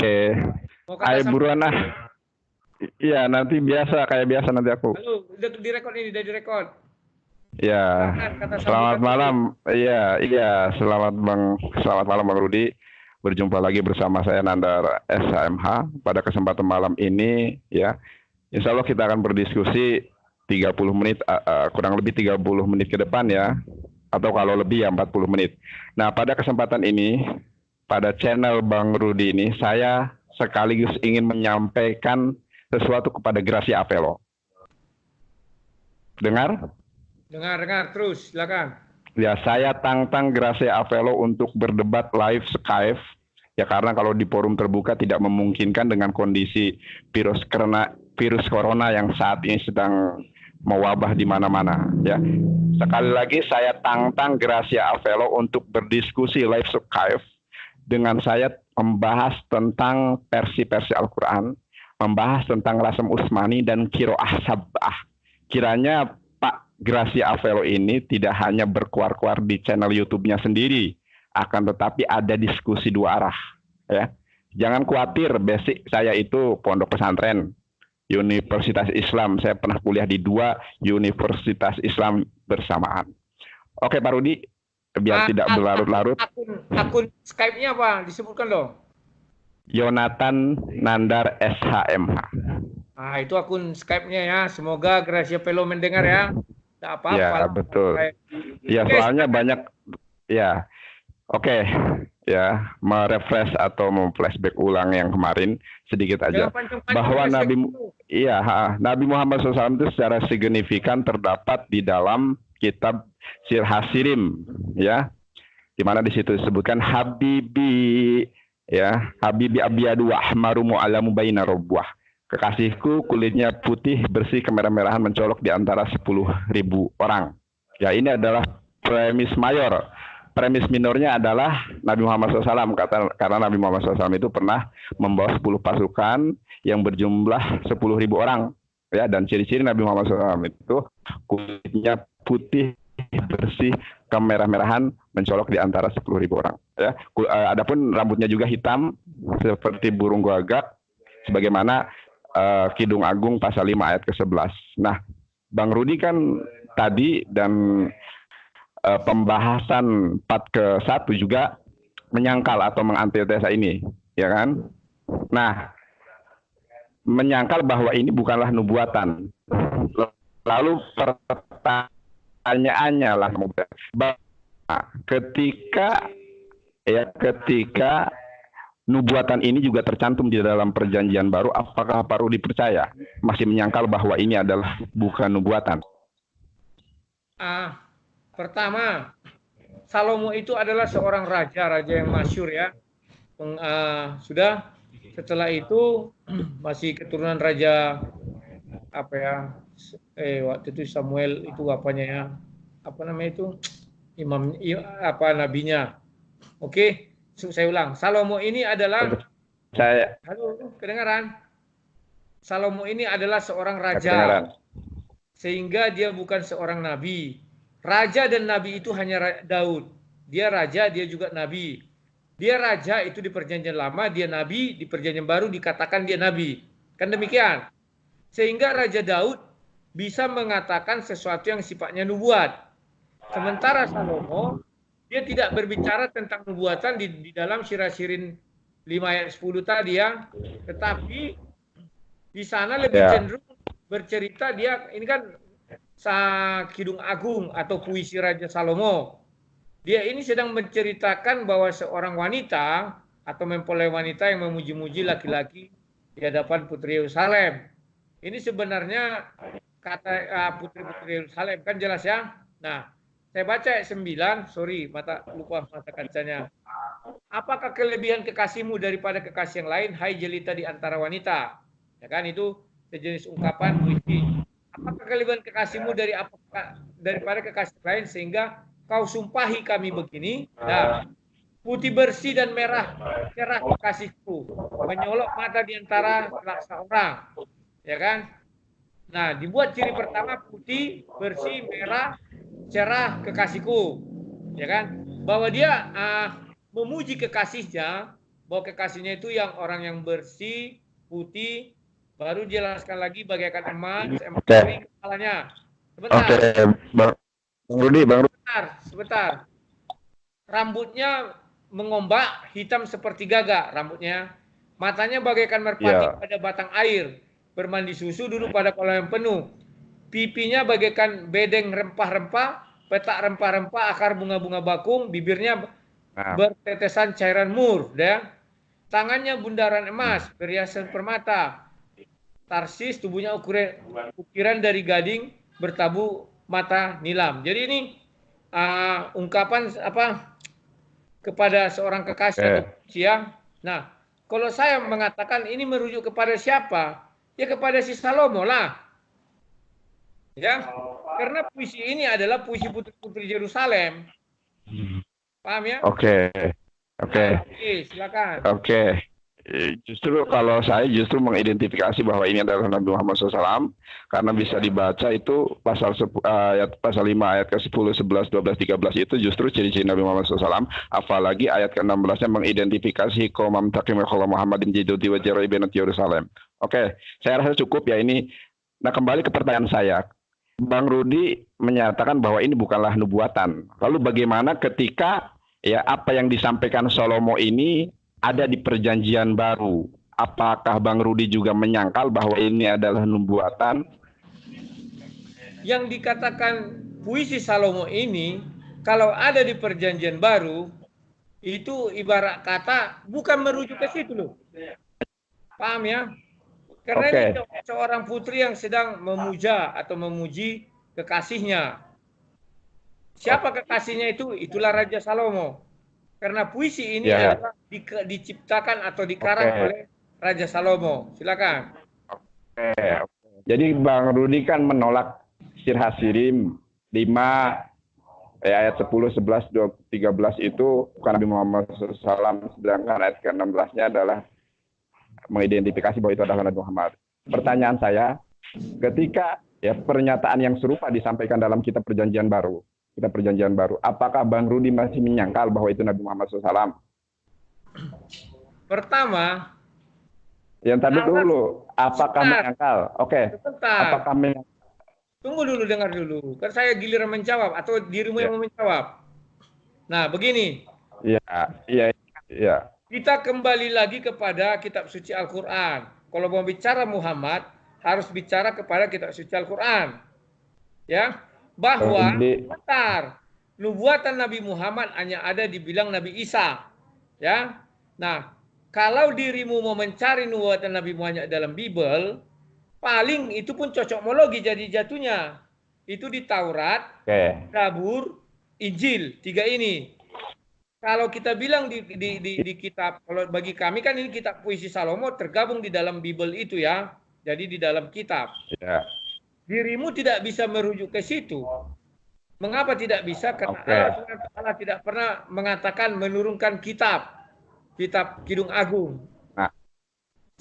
Oke. Mau kata Hai sama buruan ah. Iya, nanti kayak biasa nanti aku. halo, udah direkod ini, udah direkod. Iya. Silakan kata Selamat sambutan malam. dulu. Iya, selamat malam Bang Rudi. Berjumpa lagi bersama saya Nandar SHMH pada kesempatan malam ini ya. Insya Allah kita akan berdiskusi 30 menit kurang lebih 30 menit ke depan ya. Atau kalau lebih ya 40 menit. Nah, pada kesempatan ini pada channel Bang Rudi ini saya sekaligus ingin menyampaikan sesuatu kepada Gracia Apelo. Dengar? Dengar terus, silakan. Ya, saya tantang Gracia Apelo untuk berdebat live Skype. Ya, karena kalau di forum terbuka tidak memungkinkan dengan kondisi virus corona yang saat ini sedang mewabah di mana-mana. Ya, sekali lagi saya tantang Gracia Apelo untuk berdiskusi live Skype dengan saya membahas tentang versi-versi Al-Quran, membahas tentang Rasam Usmani dan Qiraah Sab'ah. Kiranya Pak Gracia Apelo ini tidak hanya berkuar-kuar di channel YouTube-nya sendiri, akan tetapi ada diskusi dua arah. Ya, jangan khawatir, basic saya itu pondok pesantren, Universitas Islam. Saya pernah kuliah di 2 Universitas Islam bersamaan. Oke Pak Rudi, biar tidak berlarut-larut. Akun Skype-nya apa? Disebutkan dong. Yonatan Nandar SHMH. Nah, itu akun Skype-nya ya. Semoga Gracia Apelo mendengar ya. Tak apa-apa. Ya, betul. Ya, soalnya banyak ya. Oke. Ya, merefresh atau memflashback ulang yang kemarin sedikit aja. Bahwa Nabi Muhammad SAW itu secara signifikan terdapat di dalam kitab Sirh Hasirim, ya. Di mana di situ disebutkan Habibi, ya, Habibi abyadu wa ahmaru mu'alamu baina rabwah. Kekasihku kulitnya putih bersih kemerah-merahan mencolok di antara 10.000 orang. Ya, ini adalah premis mayor. Premis minornya adalah Nabi Muhammad SAW, karena Nabi Muhammad SAW itu pernah membawa 10 pasukan yang berjumlah 10.000 orang. Ya, dan ciri-ciri Nabi Muhammad SAW itu kulitnya putih bersih kemerah-merahan mencolok di antara 10.000 orang. Ya, adapun rambutnya juga hitam seperti burung gagak, sebagaimana Kidung Agung pasal 5 ayat ke-11. Nah, Bang Rudi kan tadi dan pembahasan 4 ke 1 juga menyangkal atau mengantitesa ini, ya kan? Nah, menyangkal bahwa ini bukanlah nubuatan. Lalu pertanyaannya lah, ketika nubuatan ini juga tercantum di dalam perjanjian baru, apakah Pak Rudi percaya? Masih menyangkal bahwa ini adalah bukan nubuatan? Pertama, Salomo itu adalah seorang raja yang masyhur ya. Sudah setelah itu masih keturunan raja apa ya? Waktu itu Samuel itu apanya ya? Apa namanya itu? Nabinya. Oke, saya ulang. Salomo ini adalah halo, kedengaran? Salomo ini adalah seorang raja. Sehingga dia bukan seorang nabi. Raja dan nabi itu hanya Daud. Dia raja, dia juga nabi. Dia raja itu di perjanjian lama, dia nabi, di perjanjian baru dikatakan dia nabi. Kan demikian. Sehingga Raja Daud bisa mengatakan sesuatu yang sifatnya nubuat. Sementara Salomo, dia tidak berbicara tentang nubuatan di dalam Sirah Sirin 5 ayat 10 tadi ya. Tetapi di sana lebih cenderung bercerita dia, ini kan Kidung Agung atau puisi Raja Salomo. Dia ini sedang menceritakan bahwa seorang wanita atau mempelai wanita yang memuji-muji laki-laki di hadapan Putri Yerusalem. Ini sebenarnya kata putri-putri Yerusalem, kan jelas ya. Nah, saya baca ayat 9, sorry, lupa mata kacanya. Apakah kelebihan kekasihmu daripada kekasih yang lain, hai jelita di antara wanita? Ya kan, itu sejenis ungkapan puisi. Apakah kelebihan kekasihmu daripada kekasih lain sehingga kau sumpahi kami begini? Nah, putih bersih dan merah cerah kekasihku, menyolok mata di antara selaksa orang. Ya kan? Nah, dibuat ciri pertama putih, bersih, merah, cerah kekasihku. Ya kan? Bahwa dia memuji kekasihnya, bahwa kekasihnya itu yang orang yang bersih, putih, baru jelaskan lagi bagaikan emas kering kepalanya. Sebentar. Bang Rudi, sebentar. Rambutnya mengombak, hitam seperti gagak rambutnya. Matanya bagaikan merpati pada batang air. Bermandi susu duduk pada kolam yang penuh. Pipinya bagaikan bedeng rempah-rempah, petak rempah-rempah, akar bunga-bunga bakung, bibirnya bertetesan cairan mur, ya. Tangannya bundaran emas, perhiasan permata. Tarsis, tubuhnya ukiran dari gading, bertabu mata nilam. Jadi ini ungkapan apa kepada seorang kekasih atau siang. Nah, kalau saya mengatakan ini merujuk kepada siapa? Ya kepada si Salomo lah. Ya, karena puisi ini adalah puisi putri-putri Yerusalem. Paham ya? Oke, silakan. Justru kalau saya mengidentifikasi bahwa ini adalah Nabi Muhammad SAW karena bisa dibaca itu pasal 5 ayat ke-10, 11, 12, 13 itu justru ciri-ciri Nabi Muhammad SAW. Apalagi ayat ke-16-nya mengidentifikasi qomam taqimul Muhammadin jidudi wa jarai binat Yerusalem. Oke, saya rasa cukup ya ini. Nah, kembali ke pertanyaan saya. Bang Rudi menyatakan bahwa ini bukanlah nubuatan. Lalu bagaimana ketika ya apa yang disampaikan Salomo ini ada di perjanjian baru? Apakah Bang Rudi juga menyangkal bahwa ini adalah nubuatan? Yang dikatakan puisi Salomo ini kalau ada di perjanjian baru itu ibarat kata bukan merujuk ke situ loh. Paham ya? Karena ini seorang putri yang sedang memuja atau memuji kekasihnya. Siapa kekasihnya itu? Itulah Raja Salomo. Karena puisi ini adalah diciptakan atau dikarang oleh Raja Salomo. Silakan. Jadi Bang Rudi kan menolak Sir Hasirim 5 ayat 10, 11, 12, 13 itu bukan Nabi Muhammad SAW, sedangkan ayat ke-16-nya adalah mengidentifikasi bahwa itu adalah Nabi Muhammad. Pertanyaan saya, ketika ya pernyataan yang serupa disampaikan dalam kitab perjanjian baru, apakah Bang Rudi masih menyangkal bahwa itu Nabi Muhammad SAW? Pertama, yang tadi dulu, apakah menyangkal? Apakah menyangkal? Tunggu dulu, dengar dulu. Kan saya giliran menjawab atau dirimu yang mau menjawab. Nah, begini. Iya. Kita kembali lagi kepada kitab suci Al-Quran. Kalau mau bicara Muhammad, harus bicara kepada kitab suci Al-Quran. Ya, bahwa nubuatan Nabi Muhammad hanya ada dibilang Nabi Isa. Ya, nah, kalau dirimu mau mencari nubuatan Nabi Muhammad dalam Bible, paling itu pun cocokmologi jadi jatuhnya. Itu di Taurat, Zabur, Injil, 3 ini. Kalau kita bilang di kitab, kalau bagi kami kan ini kitab puisi Salomo tergabung di dalam Bible itu ya. Jadi di dalam kitab. Dirimu tidak bisa merujuk ke situ. Mengapa tidak bisa? Karena Allah tidak pernah mengatakan menurunkan kitab Kidung Agung.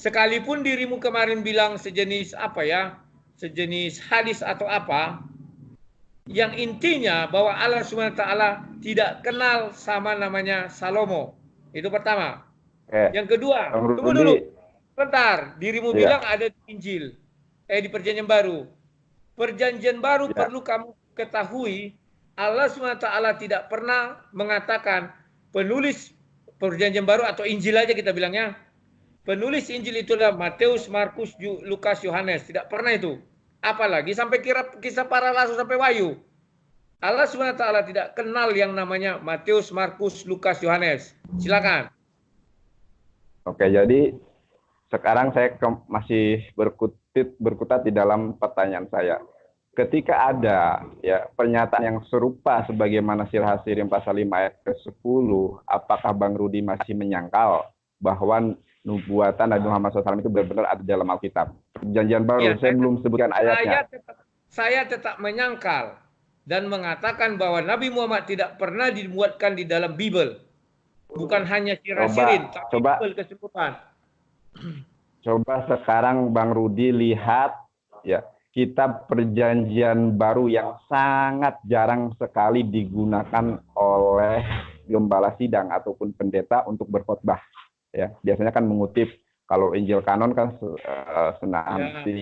Sekalipun dirimu kemarin bilang sejenis apa ya? Sejenis hadis atau apa? Yang intinya bahwa Allah SWT tidak kenal sama namanya Salomo. Itu pertama. Yang kedua, tunggu dulu. Bentar, dirimu bilang ada di Injil. Di Perjanjian Baru. Perjanjian Baru perlu kamu ketahui, Allah SWT tidak pernah mengatakan penulis Perjanjian Baru atau Injil aja kita bilangnya. Penulis Injil itu adalah Matius, Markus, Lukas, Yohanes. Tidak pernah itu. Apalagi sampai kisah para rasul sampai Wahyu. Allah SWT tidak kenal yang namanya Matius, Markus, Lukas, Yohanes. Silakan. Jadi sekarang saya masih berkutat di dalam pertanyaan saya. Ketika ada ya pernyataan yang serupa sebagaimana Sir Hasirim pasal 5 ayat ke-10, apakah Bang Rudi masih menyangkal bahwa nubuatan Nabi Muhammad SAW itu benar-benar ada dalam Alkitab? Perjanjian Baru, saya belum sebutkan ayatnya. Saya tetap menyangkal dan mengatakan bahwa Nabi Muhammad tidak pernah dibuatkan di dalam Bible. Bukan hanya Sir Hasirim, tapi Bible keseluruhan. Coba sekarang Bang Rudi lihat ya kitab perjanjian baru yang sangat jarang sekali digunakan oleh gembala sidang ataupun pendeta untuk berkhotbah. ya. Biasanya kan mengutip, kalau Injil kanon kan hampir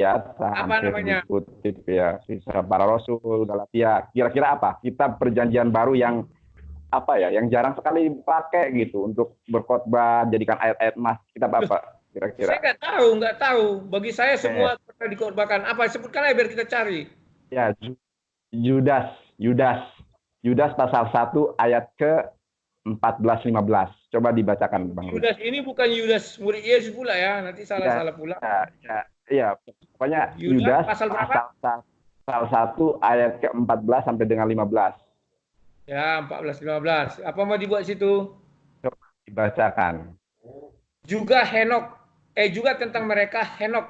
dikutip ya, Kisah Para Rasul, Galatia. Kira-kira apa? Kitab Perjanjian Baru yang apa ya, yang jarang sekali pakai gitu untuk berkhotbah, jadikan ayat-ayat emas. Kitab apa kira-kira? Saya nggak tahu. Bagi saya semua pernah dikhotbahkan. Apa? Sebutkan aja biar kita cari. Ya, Yudas pasal 1 ayat ke 14-15. Coba dibacakan, Bang. Yudas ini bukan Yudas murid Yesus pula ya, nanti salah-salah pula. Ya, pokoknya Yudas pasal 1 ayat ke 14 sampai dengan 15. Ya, 14-15. Apa mau dibuat situ? Coba dibacakan. Juga juga tentang mereka Henok,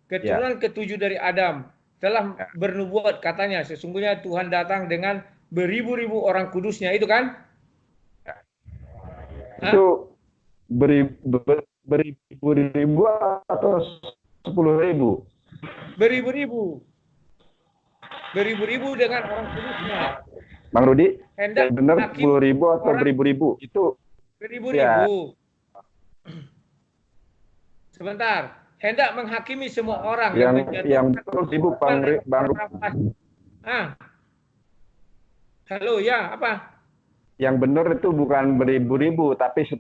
keturunan ketujuh dari Adam, telah bernubuat, katanya sesungguhnya Tuhan datang dengan beribu-ribu orang kudusnya, itu kan? Itu beribu-ribu atau 10.000? Beribu-ribu dengan orang kudusnya. Bang Rudi, benar 10.000 atau beribu-ribu? Itu beribu-ribu. Sebentar, hendak menghakimi semua orang yang betul sibuk Bang Rudi. Halo, ya, apa? Yang benar itu bukan beribu-ribu, tapi 10.000.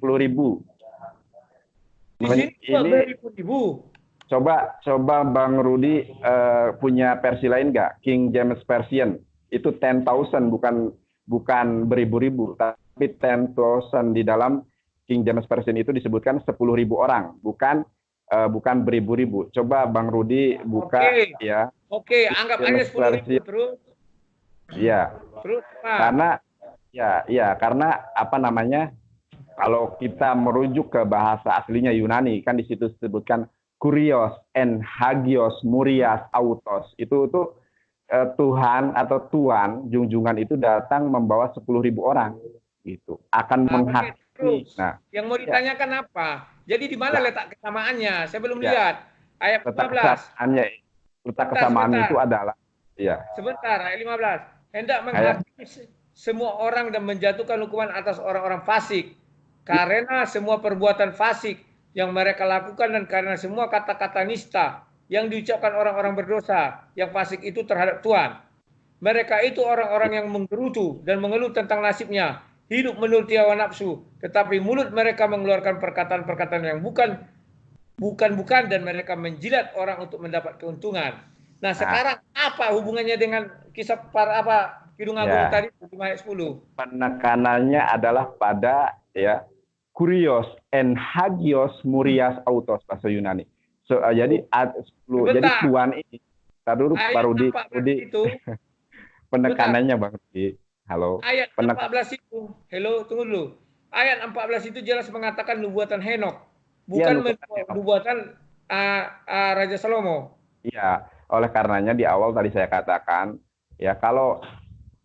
Di sini beribu-ribu. Coba Bang Rudi punya versi lain nggak? King James Version itu 10,000, bukan beribu-ribu, tapi 10,000. Di dalam King James Version itu disebutkan 10.000 orang, bukan beribu-ribu. Coba Bang Rudi buka ya. Oke, anggap aja 10.000 terus. Iya. Terus apa? Karena apa namanya? Kalau kita merujuk ke bahasa aslinya Yunani, kan di situ disebutkan Kurios en hagios murias autos. Itu Tuhan atau Tuan junjungan itu datang membawa 10.000 orang, gitu. Akan menghakimi. Nah, yang mau ditanyakan apa? Jadi di mana letak kesamaannya? Saya belum lihat. Ayat 15. Letak kesamaan itu adalah Sebentar, ayat 15. Hendak menghakimi semua orang dan menjatuhkan hukuman atas orang-orang fasik. Karena semua perbuatan fasik yang mereka lakukan dan karena semua kata-kata nista yang diucapkan orang-orang berdosa yang fasik itu terhadap Tuhan. Mereka itu orang-orang yang menggerutu dan mengeluh tentang nasibnya, hidup menurut hawa nafsu, tetapi mulut mereka mengeluarkan perkataan-perkataan yang bukan dan mereka menjilat orang untuk mendapat keuntungan. Nah, sekarang apa hubungannya dengan kisah Kidung Agung tadi ayat 10? Penekanannya adalah pada Kurios en hagios murias autos, bahasa Yunani. Jadi Tuhan ini baru di penekanannya Bang Rudi. Halo. Ayat 14 itu. Hello, tunggu dulu. Ayat 14 itu jelas mengatakan nubuatan Henok, bukan nubuatan Raja Salomo. Iya, oleh karenanya di awal tadi saya katakan, ya kalau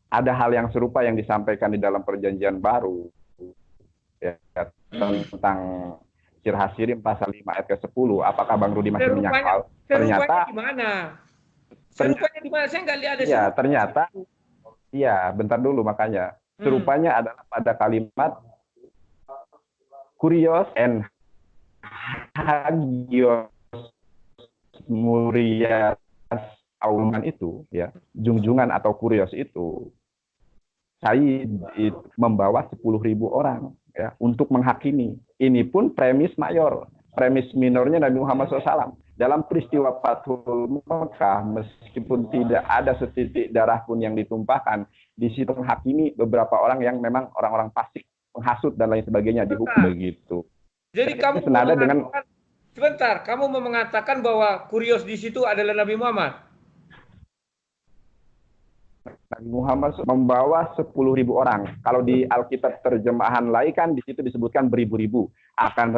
ada hal yang serupa yang disampaikan di dalam Perjanjian Baru, ya, tentang Sir Hasirim pasal 5 ayat ke-10, apakah Bang Rudi masih menyangkal? Ternyata gimana? Serupanya di mana? Saya nggak lihat ada serupa. Ya, ternyata bentar dulu makanya. Serupanya adalah pada kalimat Kurios en hagios murias auman itu, ya, junjungan atau kurios itu, saya membawa 10.000 orang ya untuk menghakimi. Ini pun premis mayor, premis minornya Nabi Muhammad SAW. Dalam peristiwa Fathul Mekah, meskipun tidak ada setitik darah pun yang ditumpahkan, di situ menghakimi beberapa orang yang memang orang-orang fasik, penghasut dan lain sebagainya, dihukum begitu. Jadi kamu senada dengan sebentar, kamu mau mengatakan bahwa kurios di situ adalah Nabi Muhammad? Nabi Muhammad membawa 10.000 orang. Kalau di Alkitab terjemahan lain kan di situ disebutkan beribu-ribu. Akan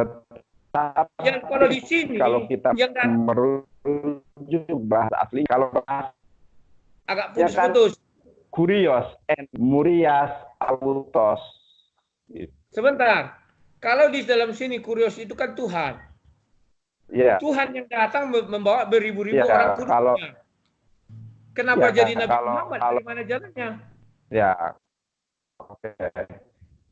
tetapi kalau di sini, kalau kita merujuk bahasa asli, kalau agak putus-putus. Kurios en murias autos. Sebentar. Kalau di dalam sini kurios itu kan Tuhan. Yeah. Tuhan yang datang membawa beribu-ribu orang kudusnya. Kenapa jadi Nabi Muhammad? Dari mana jalannya? Ya, oke.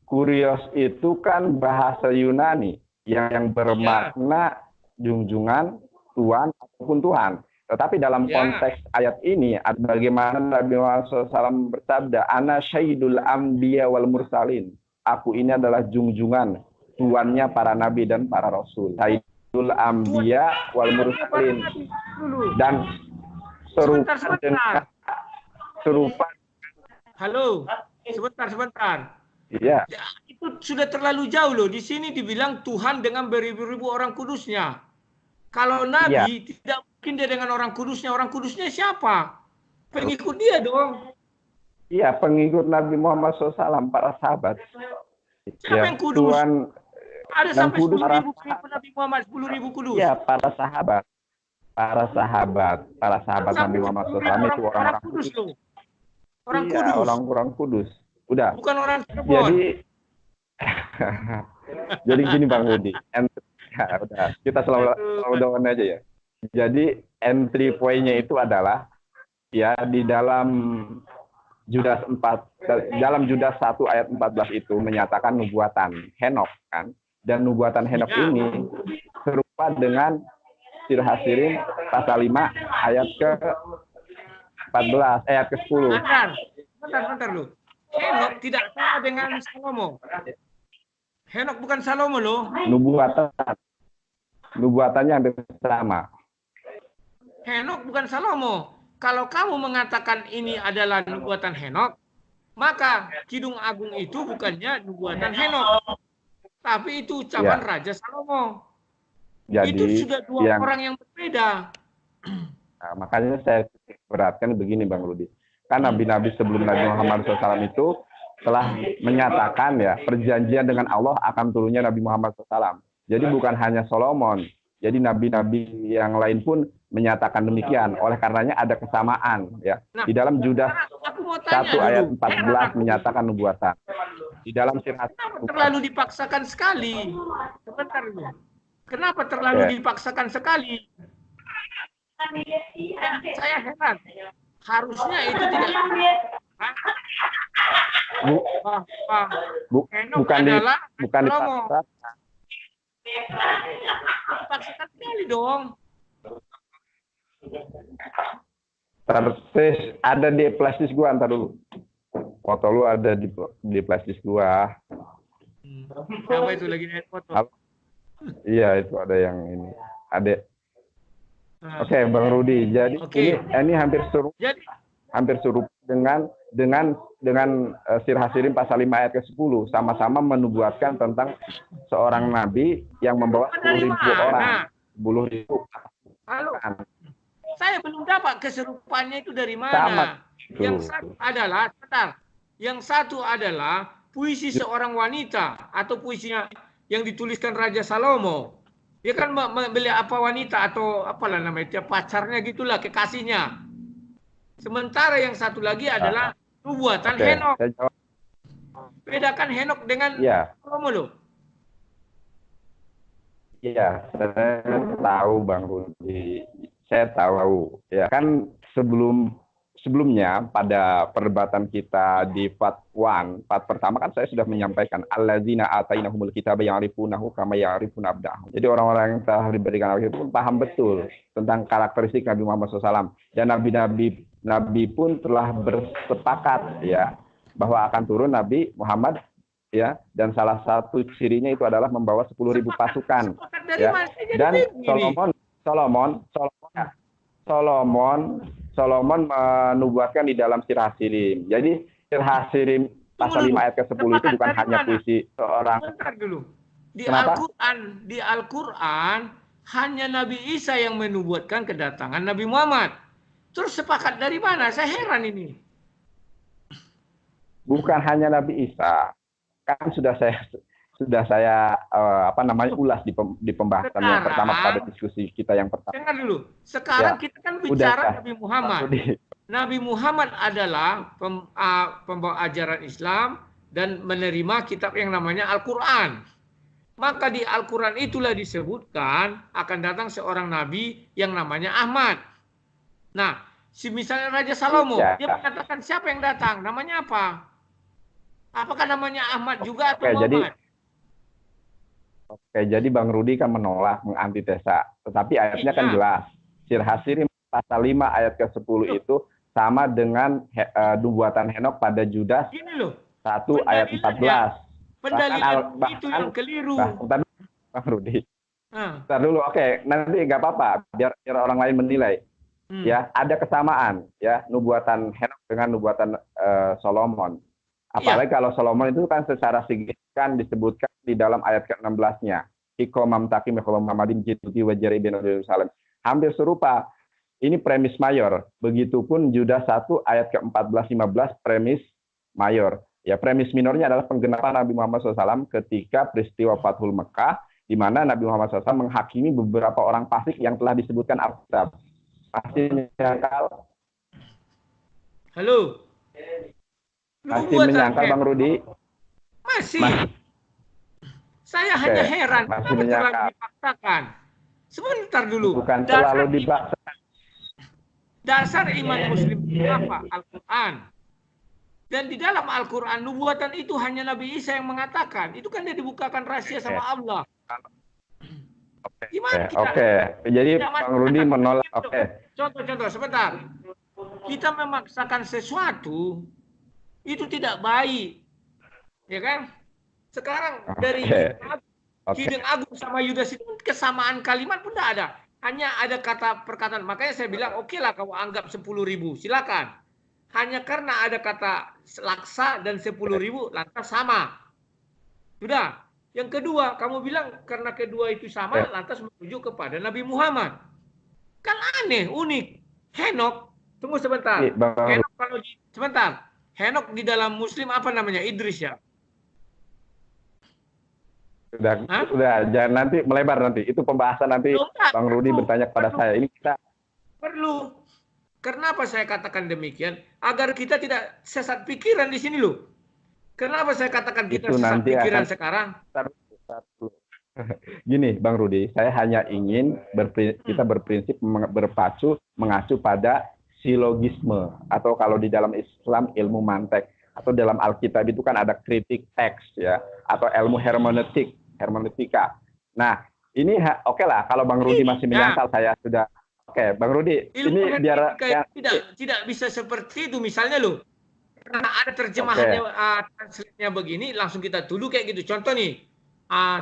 Kurios itu kan bahasa Yunani yang bermakna junjungan, Tuhan ataupun Tuhan. Tetapi dalam konteks ayat ini, bagaimana Nabi Muhammad SAW bersabda, Ana syahidul anbiya wal mursalin. Aku ini adalah junjungan, tuannya para nabi dan para rasul. Syahidul anbiya wal mursalin. Dan serupa dengan serupa. Halo, sebentar. Iya. Itu sudah terlalu jauh loh. Di sini dibilang Tuhan dengan beribu-ribu orang kudusnya. Kalau Nabi tidak mungkin dia dengan orang kudusnya siapa? Pengikut dia dong. Iya, pengikut Nabi Muhammad SAW, para sahabat. Siapa yang kudus? Tuhan, ada sampai 10.000 pengikut Nabi Muhammad, 10.000 kudus. Iya, para sahabat Nabi Muhammad SAW itu orang-orang kudus loh. Orang kudus. Orang-orang kudus. Udah. Bukan orang Cirebon. Jadi gini Bang Rudi. Udah, kita selalu doain aja ya. Jadi entry point-nya itu adalah ya di dalam Judas 1 ayat 14 itu menyatakan nubuatan Henok kan. Dan nubuatan Henok ini serupa dengan Sirah Hasirin pasal 5 ayat ke-14 ayat ke-10. Bentar lu. Henok tidak sama dengan Salomo. Henok bukan Salomo loh. Nubuatannya hampir sama. Henok bukan Salomo. Kalau kamu mengatakan ini adalah nubuatan Henok, maka Kidung Agung itu bukannya nubuatan Henok, tapi itu ucapan Raja Salomo. Jadi, itu sudah dua orang yang berbeda. Nah, makanya saya beratkan begini Bang Rudi. Kan nabi-nabi sebelum Nabi Muhammad SAW itu telah menyatakan ya perjanjian dengan Allah akan turunnya Nabi Muhammad SAW. Jadi bukan hanya Solomon. Jadi nabi-nabi yang lain pun menyatakan demikian. Oleh karenanya ada kesamaan ya. Di dalam Judas 1 ayat 14 menyatakan nubuatan. Di dalam Sirah terlalu dipaksakan sekali. Sebentar dulu. Kenapa terlalu dipaksakan sekali? Saya heran. Harusnya itu tidak. Bukan dipaksakan. Dipaksakan sekali dong. Persis ada di flashdisk gua, ntar dulu. Foto lu ada di flashdisk gua. Apa itu lagi lihat foto? Iya, itu ada yang ini. Ada. Oke, Bang Rudi. Jadi ini hampir serupa dengan Sirah Hasirin pasal 5 ayat ke-10, sama-sama menubuatkan tentang seorang nabi yang membawa 10.000 orang. 10.000. Halo. Saya belum dapat keserupaannya itu dari mana. Sama. Yang satu adalah puisi seorang wanita atau puisinya yang dituliskan Raja Salomo. Dia kan membeli apa wanita atau apalah namanya, pacarnya gitulah, kekasihnya. Sementara yang satu lagi adalah nubuatan Henok. Bedakan Henok dengan Salomo loh. Iya, saya tahu Bang Rudi. Saya tahu. Ya kan sebelumnya pada perdebatan kita di part pertama kan saya sudah menyampaikan alladzina atainahumul kitaba ya'rifunahu kama ya'rifuna abdahum. Jadi orang-orang yang telah diberikan Alkitab itu paham betul tentang karakteristik Nabi Muhammad SAW. Dan nabi pun telah bersepakat ya bahwa akan turun Nabi Muhammad ya, dan salah satu cirinya itu adalah membawa 10.000 pasukan ya. Dan Solomon menubuatkan di dalam Sirah Hasirin. Jadi Sirah Hasirin pasal 5 ayat ke-10 itu bukan hanya puisi seorang. Di Al-Qur'an hanya Nabi Isa yang menubuatkan kedatangan Nabi Muhammad. Terus sepakat dari mana? Saya heran ini. Bukan hanya Nabi Isa. Kan sudah saya ulas di pembahasan yang pertama pada diskusi kita yang pertama. Dengar dulu. Sekarang kita kan bicara Nabi Muhammad. Nabi Muhammad adalah pembawa ajaran Islam dan menerima kitab yang namanya Al-Qur'an. Maka di Al-Qur'an itulah disebutkan akan datang seorang nabi yang namanya Ahmad. Nah, misalnya Raja Salomo, dia mengatakan siapa yang datang? Namanya apa? Apakah namanya Ahmad juga atau Muhammad? Oke, jadi Bang Rudi kan menolak, mengantitesa. Tetapi ayatnya kan jelas. Sirhasiri pasal 5 ayat ke-10 itu sama dengan nubuatan Henok pada Judas 1 ayat 14. Pendalilan itu yang keliru. Bang Rudi. Ntar dulu, oke, nanti nggak apa-apa, biar orang lain menilai. Ya, ada kesamaan ya nubuatan Henok dengan nubuatan Solomon. Apalagi kalau Solomon itu kan secara signifikan disebutkan di dalam ayat ke-16-nya. Iqomam takim Muhammadin jituti wajari bin Yerusalem. Hampir serupa. Ini premis mayor. Begitupun Judas 1 ayat ke-14-15 premis mayor. Ya, premis minornya adalah penggenapan Nabi Muhammad SAW ketika peristiwa Fathul Mekah, di mana Nabi Muhammad SAW menghakimi beberapa orang fasik yang telah disebutkan Alkitab. Pasti menyangkal. Halo. Masih menyangkal Bang Rudi? Masih. Saya hanya heran kenapa terlalu dipaksakan. Sebentar dulu. Bukan terlalu dipaksakan. Dasar iman Muslim itu apa? Al-Quran. Dan di dalam Al-Quran nubuatan itu hanya Nabi Isa yang mengatakan. Itu kan dia dibukakan rahasia sama Allah. Gimana kita? Oke. Jadi Bang Rudi menolak. Contoh sebentar. Kita memaksakan sesuatu itu tidak baik, ya kan? Sekarang dari Kideng Agung sama Yudas itu kesamaan kalimat pun tidak ada, hanya ada kata perkataan. Makanya saya bilang oke lah kau anggap 10.000, silakan. Hanya karena ada kata laksa dan 10.000 lantas sama. Sudah. Yang kedua, kamu bilang karena kedua itu sama lantas merujuk kepada Nabi Muhammad. Kan aneh, unik. Henok, tunggu sebentar. Henok kalau sebentar. Henok di dalam Muslim apa namanya? Idris ya? Sudah, jangan nanti melebar nanti. Itu pembahasan nanti Bang Rudi bertanya kepada saya. Ini kita perlu. Kenapa saya katakan demikian? Agar kita tidak sesat pikiran di sini loh. Kenapa saya katakan kita sesat pikiran sekarang? Gini, Bang Rudi, saya hanya ingin kita berprinsip mengacu pada silogisme, atau kalau di dalam Islam ilmu mantek, atau dalam Alkitab itu kan ada kritik teks ya, atau ilmu hermeneutika. Nah, ini oke lah kalau Bang Rudi masih menyangkal saya sudah Bang Rudi, ilmu ini biar tidak bisa seperti itu misalnya loh. Karena ada terjemahannya translate-nya begini, langsung kita tuduh kayak gitu. Contoh nih,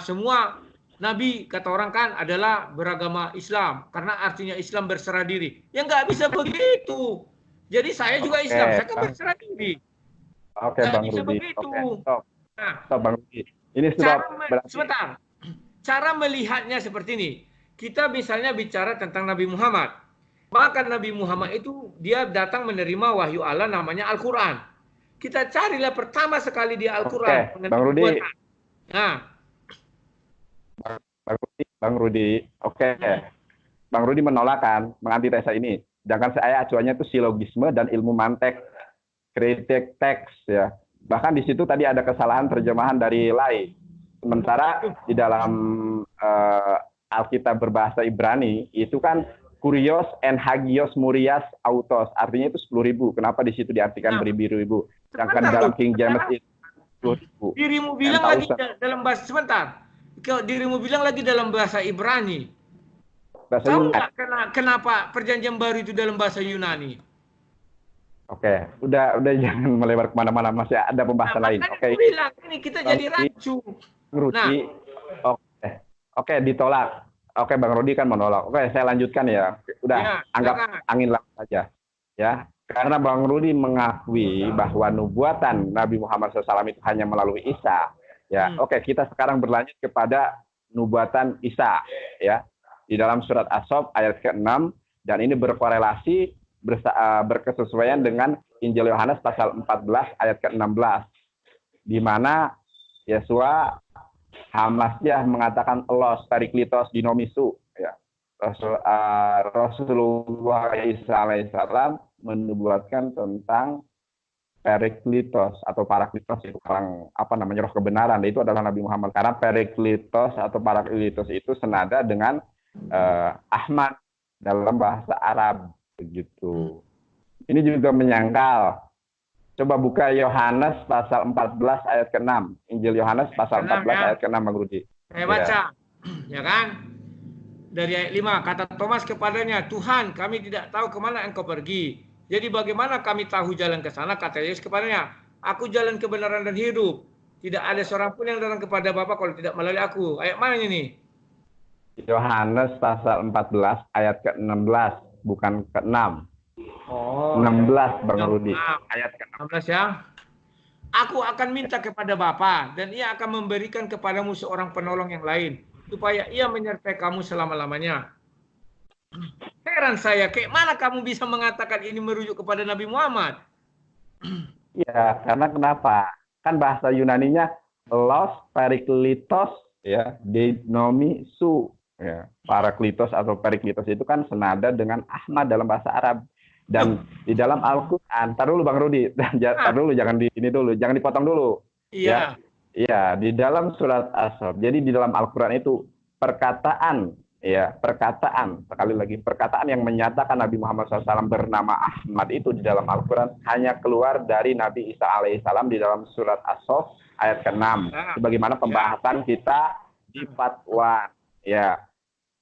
semua Nabi kata orang kan adalah beragama Islam karena artinya Islam berserah diri. Ya nggak bisa begitu. Jadi saya juga Islam, saya kan berserah diri. Bang Rudi. Begitu. Stop Bang Rudi. Ini sudah sebentar. Cara melihatnya seperti ini. Kita misalnya bicara tentang Nabi Muhammad. Maka Nabi Muhammad itu dia datang menerima wahyu Allah namanya Al-Quran. Kita carilah pertama sekali di Al-Quran. Bang Rudi. Nah. Bang Rudi, Bang Rudi menolakkan, mengantitesa ini. Sedangkan saya acuannya itu silogisme dan ilmu mantek, kritik teks ya. Bahkan di situ tadi ada kesalahan terjemahan dari Lai. Sementara di dalam Alkitab berbahasa Ibrani itu kan kurios en hagios murias autos, artinya itu 10.000. Kenapa di situ diartikan beribu-ribu? Sedangkan di dalam King James itu 10.000. Dirimu bilang lagi dalam bahasa sebentar. Dirimu bilang lagi dalam bahasa Ibrani. Tahu nggak kenapa perjanjian baru itu dalam bahasa Yunani? Udah jangan melebar kemana-mana, masih ada pembahasan lain. Bilang ini kita jadi rancu. Rudi, ditolak. Bang Rudi kan menolak. Saya lanjutkan ya. Udah anggap angin laut saja. Ya, karena Bang Rudi mengakui bahwa nubuatan Nabi Muhammad SAW itu hanya melalui Isa. Ya, kita sekarang berlanjut kepada nubuatan Isa ya. Di dalam surat As-Saff ayat ke-6 dan ini berkorelasi berkesesuaian dengan Injil Yohanes pasal 14 ayat ke-16 di mana Yesua Hamasiah mengatakan Los Periklitos Dinomisu ya. Rasulullah Isa alaihissalam menubuatkan tentang Periklitos atau Paraklitos itu orang roh kebenaran, itu adalah Nabi Muhammad, karena Periklitos atau Paraklitos itu senada dengan Ahmad dalam bahasa Arab begitu. Ini juga menyangkal. Coba buka Yohanes pasal 14 ayat ke-6. Injil Yohanes pasal 14 ayat ke-6 Bang Rudi. Saya baca, ya kan? Dari ayat 5, kata Thomas kepadanya, Tuhan, kami tidak tahu kemana engkau pergi. Jadi bagaimana kami tahu jalan ke sana? Kata Yesus kepadanya, aku jalan kebenaran dan hidup. Tidak ada seorang pun yang datang kepada Bapa kalau tidak melalui aku. Ayat mana ini? Yohanes pasal 14 ayat ke-16, bukan ke-6. Oh, 16 Bang Rudi. Ayat ke-16 ya. Aku akan minta kepada Bapa dan ia akan memberikan kepadamu seorang penolong yang lain supaya ia menyertai kamu selama-lamanya. Heran saya, kayak mana kamu bisa mengatakan ini merujuk kepada Nabi Muhammad? Ya, karena kenapa? Kan bahasa Yunaninya los periklitos ya, denomisu ya. Paraklitos atau periklitos itu kan senada dengan Ahmad dalam bahasa Arab. Dan di dalam Al-Qur'an, tar dulu Bang Rudi, tar dulu jangan di ini dulu, jangan dipotong dulu. Iya. Ya. Iya, di dalam surat As-Saff. Jadi di dalam Al-Qur'an itu perkataan ya, perkataan, sekali lagi perkataan yang menyatakan Nabi Muhammad SAW bernama Ahmad itu di dalam Al-Quran hanya keluar dari Nabi Isa alaihissalam di dalam surat As-Saff ayat ke-6. Sebagaimana pembahasan kita di Fatwa. Ya.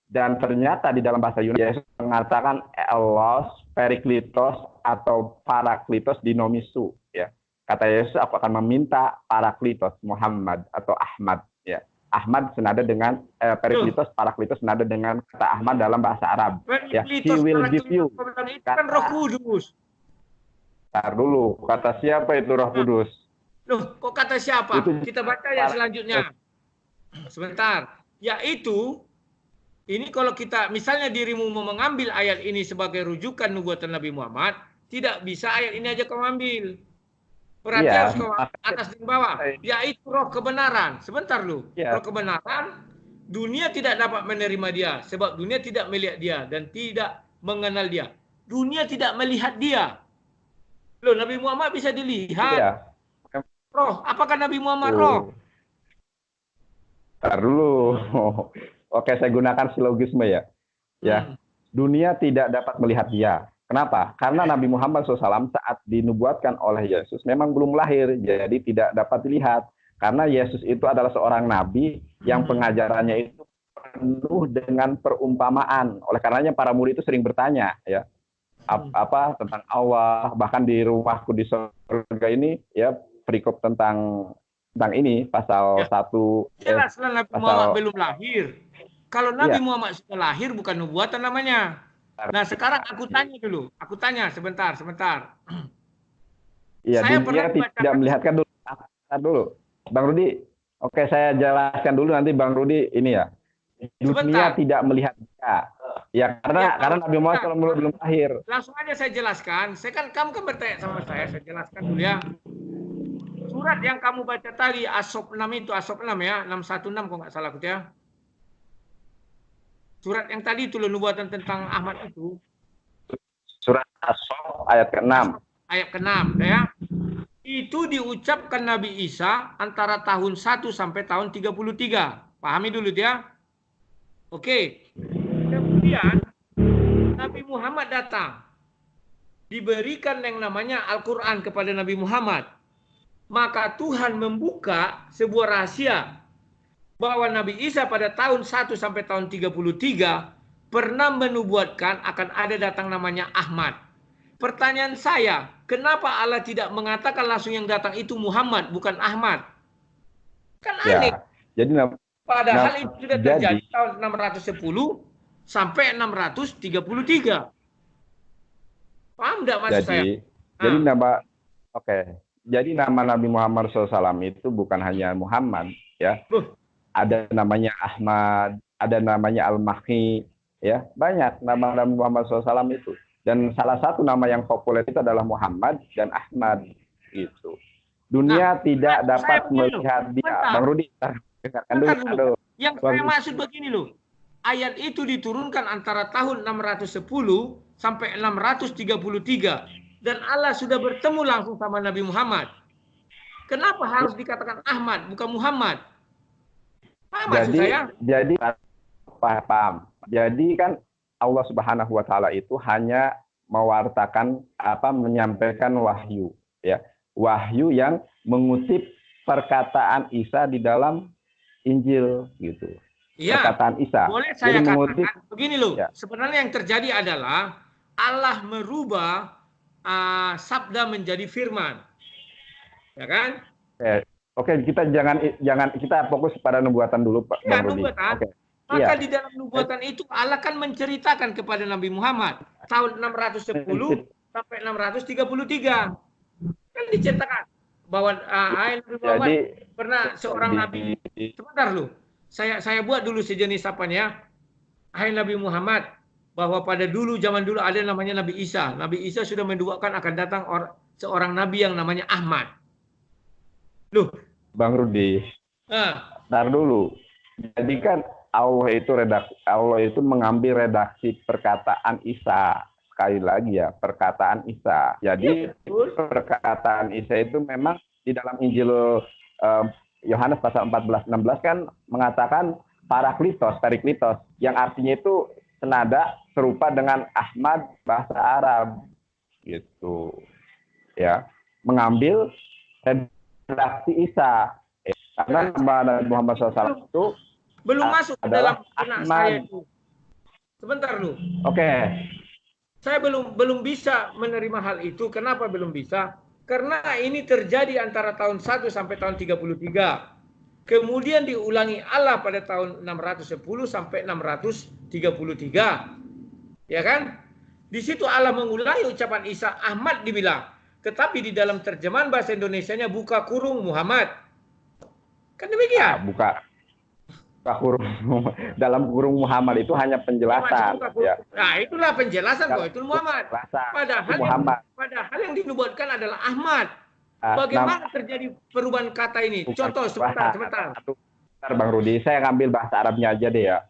Dan ternyata di dalam bahasa Yunani Yesus mengatakan Elos, Periklitos atau Paraklitos dinomisu. Ya. Kata Yesus, aku akan meminta Paraklitos Muhammad atau Ahmad. Ya. Ahmad senada dengan Periklitos, Paraklitos senada dengan kata Ahmad dalam bahasa Arab. Ya, he will give you. Itu kan Roh Kudus. Tar dulu, kata siapa itu Roh Kudus? Loh, kok kata siapa? Itu kita baca ya selanjutnya. Sebentar. Yaitu, ini kalau kita, misalnya dirimu mau mengambil ayat ini sebagai rujukan nubuatan Nabi Muhammad, tidak bisa ayat ini aja kau ambil. Berarti harus kau atas dan bawah. Yaitu roh kebenaran. Sebentar lu. Roh kebenaran, dunia tidak dapat menerima dia. Sebab dunia tidak melihat dia dan tidak mengenal dia. Dunia tidak melihat dia. Loh, Nabi Muhammad bisa dilihat. Roh, apakah Nabi Muhammad roh? Ntar dulu. Oke, saya gunakan silogisme ya. Ya, dunia tidak dapat melihat dia. Kenapa? Karena Nabi Muhammad SAW saat dinubuatkan oleh Yesus memang belum lahir, jadi tidak dapat dilihat. Karena Yesus itu adalah seorang nabi yang pengajarannya itu penuh dengan perumpamaan. Oleh karenanya para murid itu sering bertanya, ya, apa tentang Allah. Bahkan di rumahku di surga ini, ya, perikop tentang ini pasal 1. Jelaslah Nabi Muhammad belum lahir. Kalau Nabi Muhammad sudah lahir bukan nubuatan namanya. Nah, sekarang aku tanya dulu. Aku tanya sebentar. Iya, saya dunia tidak melihatkan dulu. Bang Rudi, oke, saya jelaskan dulu, nanti Bang Rudi ini ya. Dunia tidak melihat dia. Ya, karena Nabi Muhammad belum lahir. Langsung aja saya jelaskan. Kamu kan bertanya sama saya jelaskan dulu ya. Surat yang kamu baca tadi, As-Saff 6 itu, As-Saff 6 ya, 616 kalau nggak salah aku ya. Surat yang tadi itu nubuatan tentang Ahmad itu. Surat As-Saff ayat ke-6. Ayat ke-6 ya. Itu diucapkan Nabi Isa antara tahun 1 sampai tahun 33. Pahami dulu ya. Oke. Kemudian Nabi Muhammad datang. Diberikan yang namanya Al-Quran kepada Nabi Muhammad. Maka Tuhan membuka sebuah rahasia bahwa Nabi Isa pada tahun 1 sampai tahun 33 pernah menubuatkan akan ada datang namanya Ahmad. Pertanyaan saya, kenapa Allah tidak mengatakan langsung yang datang itu Muhammad bukan Ahmad? Kan aneh. Jadi padahal itu sudah terjadi tahun 610 sampai 633. Paham enggak maksud saya? Jadi Jadi nama Nabi Muhammad SAW itu bukan hanya Muhammad, ya. Ada namanya Ahmad, ada namanya Al-Mahdi, ya. Banyak nama Nabi Muhammad SAW itu. Dan salah satu nama yang populer itu adalah Muhammad dan Ahmad, gitu. Dunia tidak dapat melihat dia. Bang Rudi, dengarkan dulu. Yang saya maksud begini loh. Ayat itu diturunkan antara tahun 610 sampai 633. Dan Allah sudah bertemu langsung sama Nabi Muhammad. Kenapa harus dikatakan Ahmad, bukan Muhammad? Paham maksud saya? Jadi, paham. Jadi kan Allah Subhanahu wa Ta'ala itu hanya mewartakan menyampaikan wahyu, ya. Wahyu yang mengutip perkataan Isa di dalam Injil gitu. Iya. Perkataan Isa. Boleh saya katakan begini loh. Ya. Sebenarnya yang terjadi adalah Allah merubah sabda menjadi firman. Ya kan? Oke, kita jangan kita fokus pada nubuatan dulu, Pak. Ya, nubuatan. Okay. Maka di dalam nubuatan itu Allah kan menceritakan kepada Nabi Muhammad tahun 610 sampai 633. Kan diceritakan bahwa Nabi Muhammad pernah seorang nabi. Sebentar lu. Saya buat dulu sejenis apanya. Hai Nabi Muhammad, bahwa pada zaman dulu ada namanya Nabi Isa. Nabi Isa sudah menduakan akan datang seorang nabi yang namanya Ahmad. Loh, Bang Rudi. Ntar dulu. Jadi kan Allah itu mengambil redaksi perkataan Isa. Sekali lagi ya, perkataan Isa. Jadi perkataan Isa itu memang di dalam Injil Yohanes pasal 14-16 kan mengatakan Parakletos, yang artinya itu senada serupa dengan Ahmad bahasa Arab. Gitu. Ya, mengambil redaksi Isa. Karena nama Muhammad SAW itu belum masuk ke dalam benak saya itu. Sebentar lu. Oke. Saya belum bisa menerima hal itu. Kenapa belum bisa? Karena ini terjadi antara tahun 1 sampai tahun 33. Kemudian diulangi Allah pada tahun 610 sampai 633. Ya kan? Di situ Allah mengulangi ucapan Isa, Ahmad dibilang. Tetapi di dalam terjemahan bahasa Indonesianya buka kurung Muhammad. Kan demikian? Buka kurung dalam kurung Muhammad itu hanya penjelasan. Ya. Nah, itulah penjelasan bahwa itu Muhammad. Padahal yang dinubuatkan adalah Ahmad. Bagaimana terjadi perubahan kata ini? Contoh sebentar. Bang Rudi, saya ngambil bahasa Arabnya aja deh ya.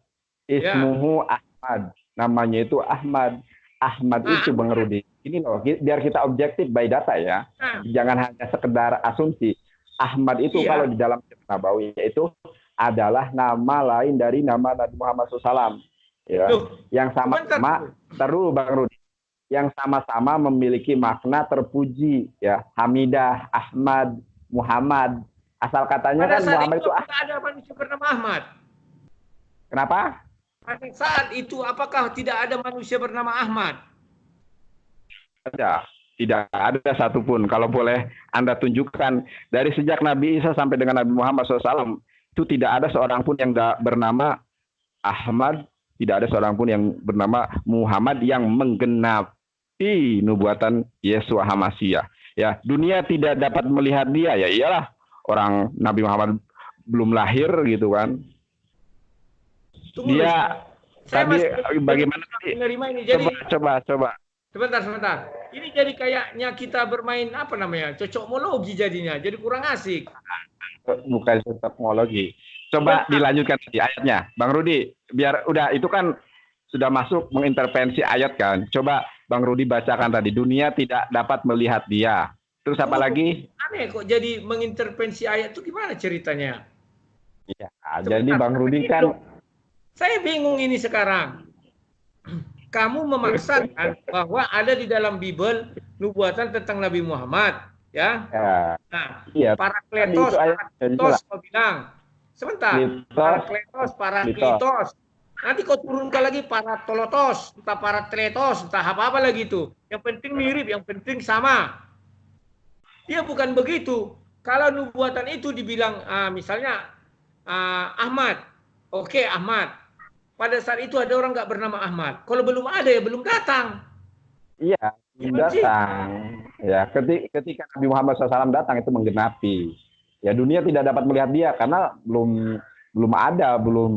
Ismuhu Ahmad. Namanya itu Ahmad. Ahmad itu Bang Rudi. Ini loh, biar kita objektif by data ya. Jangan hanya sekedar asumsi. Ahmad itu kalau di dalam Nabawi itu adalah nama lain dari nama Nabi Muhammad SAW. Ya. Yang sama-sama, terus Bang Rudi, yang sama-sama memiliki makna terpuji, ya, Hamidah, Ahmad, Muhammad. Asal katanya kan Muhammad itu tidak ada manusia bernama Ahmad. Kenapa? Pada saat itu apakah tidak ada manusia bernama Ahmad? Tidak ada satupun. Kalau boleh Anda tunjukkan dari sejak Nabi Isa sampai dengan Nabi Muhammad SAW itu tidak ada seorang pun yang bernama Ahmad, tidak ada seorang pun yang bernama Muhammad yang menggenapi nubuatan Yesus HaMasyiah. Ya, dunia tidak dapat melihat dia, ya iyalah orang Nabi Muhammad belum lahir gitu kan. Dia tadi bagaimana tadi? Coba. Sebentar. Ini jadi kayaknya kita bermain apa namanya? Cocokmologi jadinya. Jadi kurang asik. Bukan cocokmologi. Coba dilanjutkan tadi ayatnya. Bang Rudi, biar udah itu kan sudah masuk mengintervensi ayat kan. Coba Bang Rudi bacakan tadi. Dunia tidak dapat melihat dia. Terus apa lagi? Aneh kok jadi mengintervensi ayat itu gimana ceritanya? Iya, jadi Bang Rudi kan saya bingung ini sekarang. Kamu memaksakan bahwa ada di dalam Bible nubuatan tentang Nabi Muhammad, ya? Nah, Parakletos kau bilang. Sebentar. Parakletos. Nanti kau turunkan lagi Paratolotos, entah Paratletos, entah apa-apa lagi itu. Yang penting mirip, yang penting sama. Dia bukan begitu. Kalau nubuatan itu dibilang misalnya Ahmad. Oke, Ahmad. Pada saat itu ada orang nggak bernama Ahmad. Kalau belum ada ya belum datang. Iya, belum datang. Ya, ketika Nabi Muhammad SAW datang itu menggenapi. Ya, dunia tidak dapat melihat dia karena belum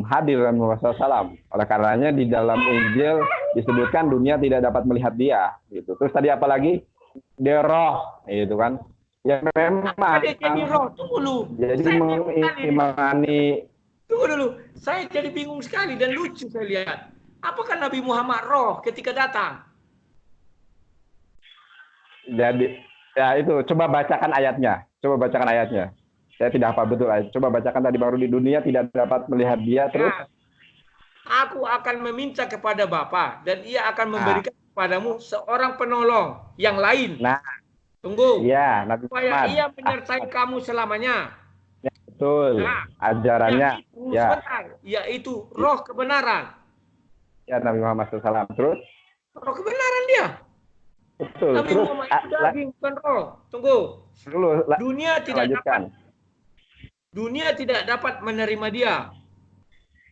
hadir Nabi Muhammad SAW. Oleh karenanya di dalam Injil disebutkan dunia tidak dapat melihat dia. Gitu. Terus tadi apa lagi? Dia roh, gitu kan? Ya memang. Jadi roh, tunggu dulu. Jadi mengimani. Tunggu dulu, saya jadi bingung sekali dan lucu saya lihat. Apakah Nabi Muhammad roh ketika datang? Jadi, ya itu, coba bacakan ayatnya. Saya tidak hafal betul. Coba bacakan tadi Bang Rudi, dunia tidak dapat melihat dia terus. Aku akan meminta kepada Bapa dan ia akan memberikan kepadamu seorang penolong yang lain. Nah, tunggu. Iya, supaya ia menyertai kamu selamanya. Betul. Nah, ajarannya yaitu roh kebenaran. Ya, Nabi Muhammad SAW. Terus? Roh kebenaran dia. Betul. Nabi Muhammad itu daging, bukan roh. Tunggu. Dulu, dunia tidak dapat menerima dia.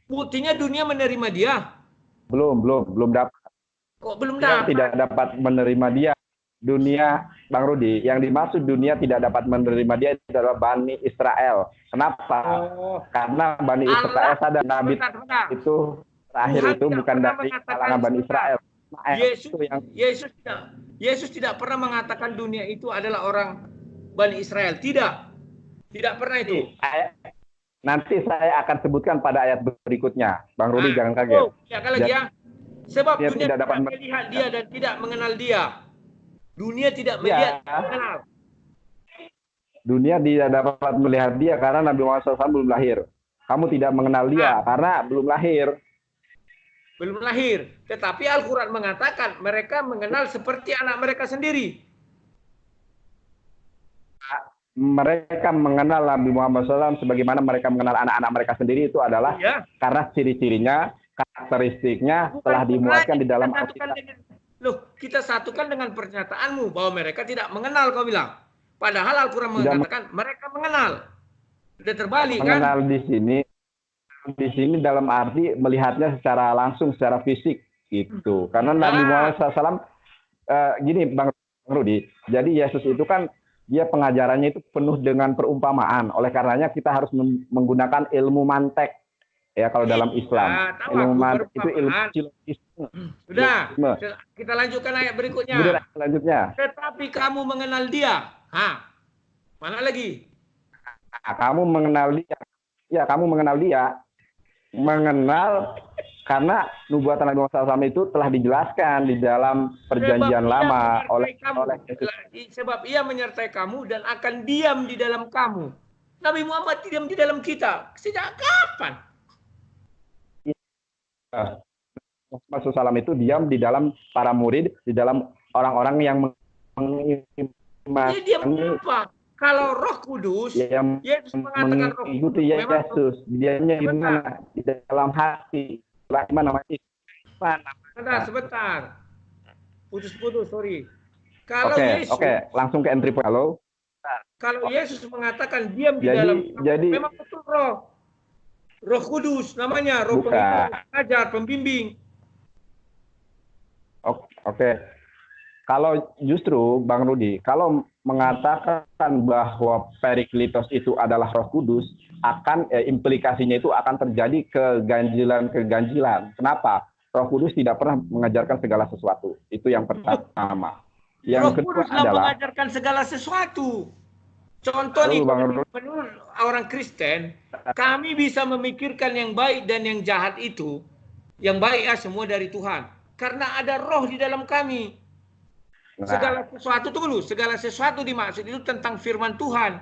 Buktinya dunia menerima dia. Belum dapat. Kok belum dapat? Tidak dapat menerima dia. Dunia, Bang Rudi, yang dimaksud dunia tidak dapat menerima dia adalah Bani Israel. Kenapa? Karena Bani Israel sadar Nabi itu terakhir itu bukan dari kalangan Bani Israel. Yesus tidak pernah mengatakan dunia itu adalah orang Bani Israel. Tidak pernah itu. Nanti saya akan sebutkan pada ayat berikutnya. Bang Rudi jangan kaget. Sebab dunia tidak melihat dia dan tidak mengenal dia. Dunia tidak melihat, mengenal. Dunia tidak dapat melihat dia karena Nabi Muhammad SAW belum lahir. Kamu tidak mengenal dia karena belum lahir. Belum lahir. Tetapi Al-Quran mengatakan mereka mengenal seperti anak mereka sendiri. Mereka mengenal Nabi Muhammad SAW sebagaimana mereka mengenal anak-anak mereka sendiri itu adalah karena ciri-cirinya, karakteristiknya telah dimuatkan di dalam Alkitab. Loh, kita satukan dengan pernyataanmu bahwa mereka tidak mengenal, kau bilang. Padahal Al-Quran mengatakan mereka mengenal. Sudah terbalik kan? Mengenal di sini dalam arti melihatnya secara langsung, secara fisik gitu. Karena Nabi Muhammad SAW gini Bang Rudi, jadi Yesus itu kan dia pengajarannya itu penuh dengan perumpamaan. Oleh karenanya kita harus menggunakan ilmu mantek. Ya kalau dalam Islam, ilmu mantek itu ilmu silogisme. Sudah, kita lanjutkan ayat berikutnya. Selanjutnya. Tetapi kamu mengenal dia. Mana lagi? Kamu mengenal dia. Ya, kamu mengenal dia. Mengenal karena nubuatan Nabi Muhammad SAW itu telah dijelaskan di dalam perjanjian lama oleh sebab ia menyertai kamu dan akan diam di dalam kamu. Nabi Muhammad diam di dalam kita. Sejak kapan? Muhammad SAW itu diam di dalam para murid, di dalam orang-orang yang mengimani. Diam apa? Kalau Roh Kudus, Yesus mengatakan Roh Kudus, Yesus diamnya di mana? Di dalam hati. Bagaimana masih? Sebentar. Putus-putus, sorry. Kalau Yesus, langsung ke entry point. Halo. Kalau Yesus mengatakan diam di dalam kamu, memang betul Roh. Roh Kudus namanya, Roh pengajar, pembimbing. Oke. Kalau justru Bang Rudi, kalau mengatakan bahwa Periklitos itu adalah Roh Kudus, akan implikasinya itu akan terjadi keganjilan. Kenapa? Roh Kudus tidak pernah mengajarkan segala sesuatu. Itu yang pertama. Yang kedua adalah mengajarkan segala sesuatu. Contoh nih, menurut orang Kristen, kami bisa memikirkan yang baik dan yang jahat itu. Yang baik semua dari Tuhan. Karena ada roh di dalam kami. Segala sesuatu dimaksud itu tentang firman Tuhan.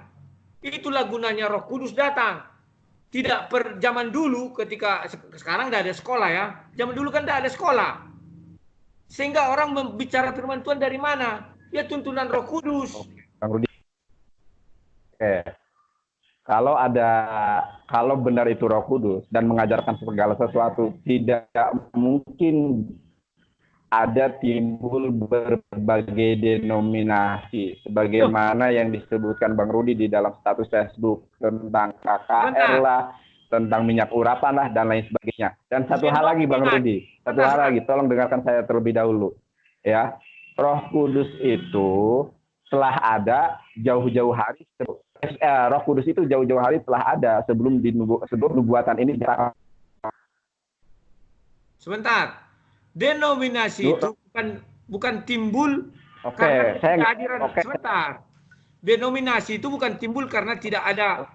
Itulah gunanya Roh Kudus datang. Tidak per zaman dulu ketika sekarang tidak ada sekolah ya. Zaman dulu kan tidak ada sekolah. Sehingga orang membicara firman Tuhan dari mana? Ya tuntunan Roh Kudus. Kalau benar itu Roh Kudus dan mengajarkan segala sesuatu, tidak mungkin ada timbul berbagai denominasi sebagaimana yang disebutkan Bang Rudi di dalam status Facebook tentang KKR lah, tentang minyak urapan lah dan lain sebagainya. Dan satu hal lagi Bang Rudi, tolong dengarkan saya terlebih dahulu ya. Roh Kudus itu telah ada jauh-jauh hari. Roh Kudus itu jauh-jauh hari telah ada sebelum nubuatan ini. Sebentar. Denominasi itu bukan timbul karena kehadiran. Sebentar. Denominasi itu bukan timbul karena tidak ada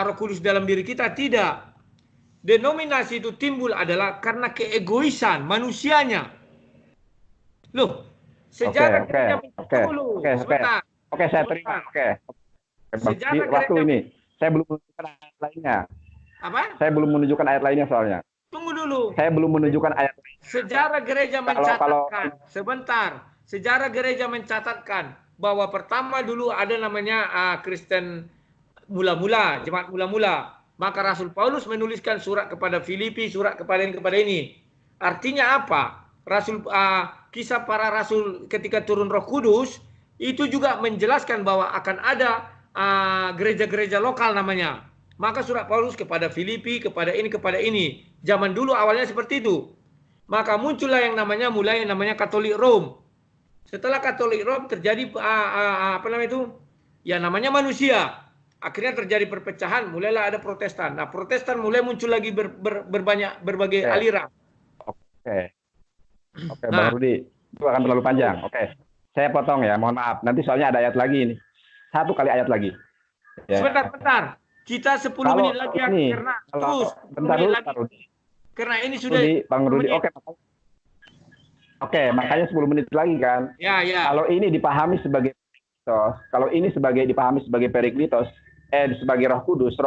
Roh Kudus dalam diri kita, tidak. Denominasi itu timbul adalah karena keegoisan manusianya. Loh, sejarah sebentar. Saya terima. Waktu ini saya belum menunjukkan ayat lainnya. Apa? Saya belum menunjukkan ayat lainnya soalnya. Tunggu dulu. Saya belum menunjukkan ayat. Sejarah gereja mencatatkan. Sebentar. Sejarah gereja mencatatkan bahwa pertama dulu ada namanya Kristen mula-mula, jemaat mula-mula. Maka Rasul Paulus menuliskan surat kepada Filipi, surat kepada ini. Artinya apa? Kisah para rasul ketika turun Roh Kudus itu juga menjelaskan bahwa akan ada gereja-gereja lokal namanya. Maka surat Paulus kepada Filipi, kepada ini. Zaman dulu awalnya seperti itu. Maka muncullah yang namanya Katolik Rom. Setelah Katolik Rom terjadi apa namanya itu? Ya namanya manusia. Akhirnya terjadi perpecahan, mulailah ada Protestan. Nah, Protestan mulai muncul lagi berbagai aliran. Oke, Bang Rudi, itu akan terlalu panjang. Oke, saya potong ya, mohon maaf. Nanti soalnya ada ayat lagi ini. 1 kali ayat lagi. Ya. Sebentar. Kita 10 menit lagi ini, karena terus bentar dulu, lagi. Karena ini sudah Bang Rudi. Oke, makanya 10 menit lagi kan. Ya. Kalau ini dipahami sebagai dipahami sebagai Periklitos, sebagai Roh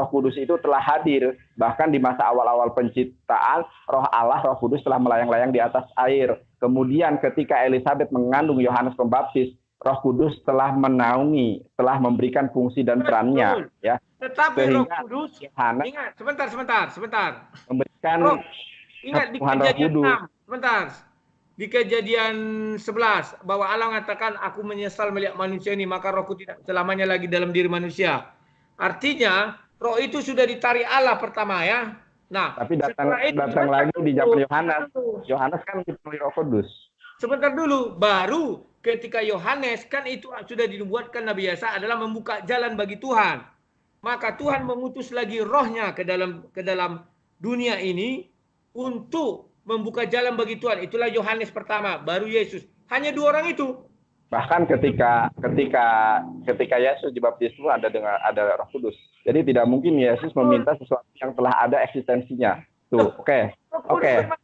Kudus itu telah hadir bahkan di masa awal-awal penciptaan. Roh Allah, Roh Kudus telah melayang-layang di atas air. Kemudian ketika Elizabeth mengandung Yohanes Pembaptis, Roh Kudus telah menaungi, telah memberikan fungsi dan perannya. Ya. Tetapi Roh Kudus, ingat, sebentar. Memberikan ingat di Kejadian 6, sebentar. Di Kejadian 11 bahwa Allah mengatakan, aku menyesal melihat manusia ini, maka rohku tidak selamanya lagi dalam diri manusia. Artinya roh itu sudah ditarik Allah pertama ya. Nah, tapi datang lagi di zaman Yohanes. Yohanes kan dipenuhi Roh Kudus. Sebentar dulu, baru ketika Yohanes kan itu sudah dinubuatkan Nabi Yesaya adalah membuka jalan bagi Tuhan. Maka Tuhan mengutus lagi rohnya ke dalam dunia ini untuk membuka jalan bagi Tuhan. Itulah Yohanes pertama, baru Yesus. Hanya 2 orang itu. Bahkan ketika Yesus dibaptis itu ada Roh Kudus. Jadi tidak mungkin Yesus meminta sesuatu yang telah ada eksistensinya. Tuh, oke.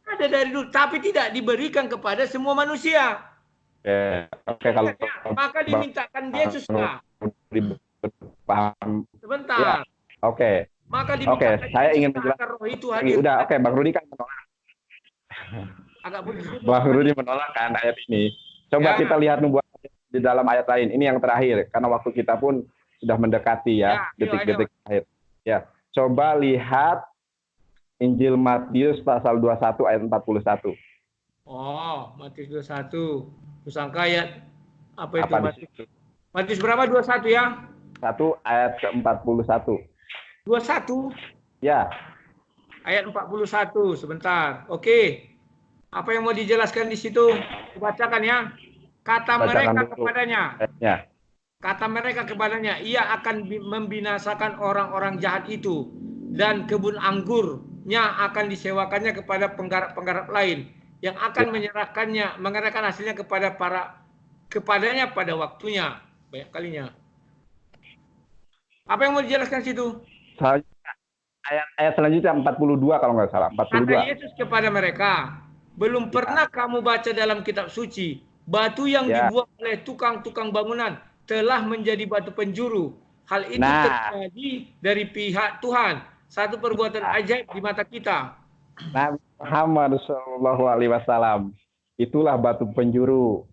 Ada dari dulu, tapi tidak diberikan kepada semua manusia. Oke, kalau maka dimintakan Yesus lah. Paham. Sebentar. Ya, oke. Maka dimintakan saya ingin menjelaskan roh itu hadir. Udah, Bang Rudi kan menolak. Bang Rudi menolak kan ayat ini. Coba kita lihat nubuat di dalam ayat lain. Ini yang terakhir karena waktu kita pun sudah mendekati detik-detik akhir. Ya, coba lihat Injil Matius pasal 21 ayat 41. Oh, Matius 21. Kusangka ayat apa itu? Matius berapa? 21 ya? 1 ayat ke-41. 21? Ya. Ayat 41, sebentar. Oke. Apa yang mau dijelaskan di situ? Dibacakan ya. Kata mereka kepadanya. Ya. Kata mereka kepadanya, ia akan membinasakan orang-orang jahat itu. Dan kebun anggurnya akan disewakannya kepada penggarap-penggarap lain. Yang akan menyerahkan hasilnya kepadanya pada waktunya. Banyak kalinya. Apa yang mau dijelaskan situ? Ayat selanjutnya 42 kalau nggak salah. 42. Kata Yesus kepada mereka, belum pernah kamu baca dalam kitab suci, batu yang dibuang oleh tukang-tukang bangunan telah menjadi batu penjuru. Hal itu terjadi dari pihak Tuhan. Satu perbuatan ajaib di mata kita. Nabi Muhammad SAW itulah batu penjuru,